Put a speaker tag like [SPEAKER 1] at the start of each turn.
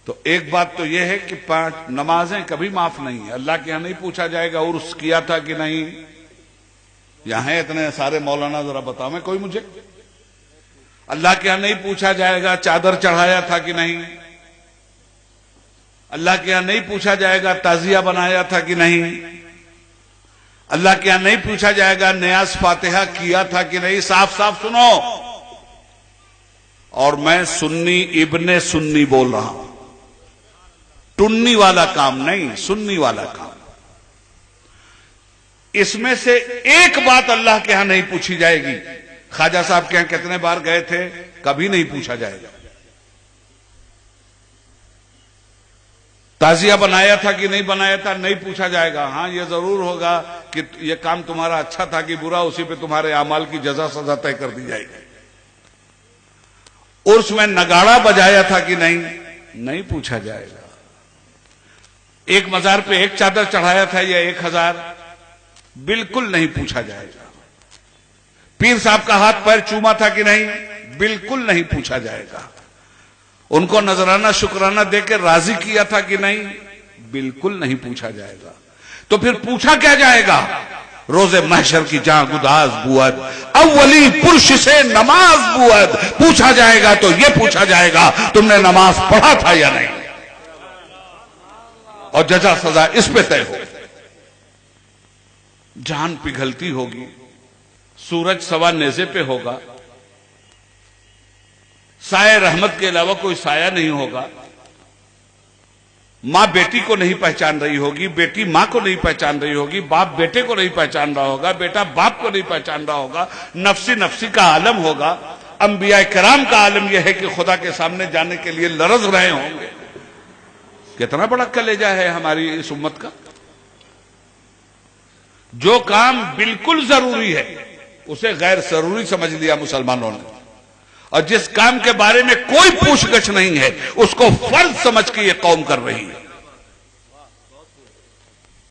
[SPEAKER 1] तो एक बात तो यह है कि 5 नमाजें कभी माफ नहीं है, अल्लाह के यहां नहीं पूछा जाएगा उर्स किया था कि नहीं। यहां है इतने सारे मौलाना, जरा बताओ मैं कोई मुझे। अल्लाह के यहां नहीं पूछा जाएगा चादर चढ़ाया था कि नहीं, अल्लाह के यहां नहीं पूछा जाएगा ताजिया बनाया था कि नहीं, अल्लाह के यहां नहीं पूछा जाएगा नियाज फातिहा किया था कि नहीं। साफ साफ सुनो, और मैं सुन्नी इब्ने सुन्नी बोल रहा हूं, टुन्नी वाला काम नहीं, सुन्नी वाला काम। इसमें से एक बात अल्लाह के यहां नहीं पूछी जाएगी। ख्वाजा साहब के यहां कितने बार गए थे, कभी नहीं पूछा जाएगा। ताजिया बनाया था कि नहीं बनाया था, नहीं पूछा जाएगा। हां यह जरूर होगा कि यह काम तुम्हारा अच्छा था कि बुरा, उसी पे तुम्हारे अमाल की जजा सजा तय कर दी जाएगी। उर्स में नगाड़ा बजाया था कि नहीं, नहीं पूछा जाएगा। एक मजार पे एक चादर चढ़ाया था या 1000, बिल्कुल नहीं पूछा जाएगा। पीर साहब का हाथ पैर चूमा था कि नहीं, बिल्कुल नहीं पूछा जाएगा। उनको नजराना शुक्राना देकर राजी किया था कि नहीं, बिल्कुल नहीं पूछा जाएगा। तो फिर पूछा क्या जाएगा? रोजे महशर की जहां गुदाज बुअद अव्वली पुरुष से नमाज बुअद, पूछा जाएगा। तो यह पूछा जाएगा तुमने नमाज पढ़ा था या नहीं, और जजा सजा इस पे तय हो। जान पिघलती होगी, सूरज सवा नेज़े पे होगा, साये रहमत के अलावा कोई साया नहीं होगा। मां बेटी को नहीं पहचान रही होगी, बेटी मां को नहीं पहचान रही होगी, बाप बेटे को नहीं पहचान रहा होगा, बेटा बाप को नहीं पहचान रहा होगा। नफसी नफसी का आलम होगा। अंबिया किराम का आलम यह है कि खुदा के सामने जाने के लिए लरज रहे होंगे। कितना बड़ा कलेजा है हमारी इस उम्मत का। जो काम बिल्कुल जरूरी है उसे गैर जरूरी समझ लिया मुसलमानों ने, और जिस काम के बारे में कोई पूछगछ नहीं है उसको फर्ज समझ के ये कौम कर रही है।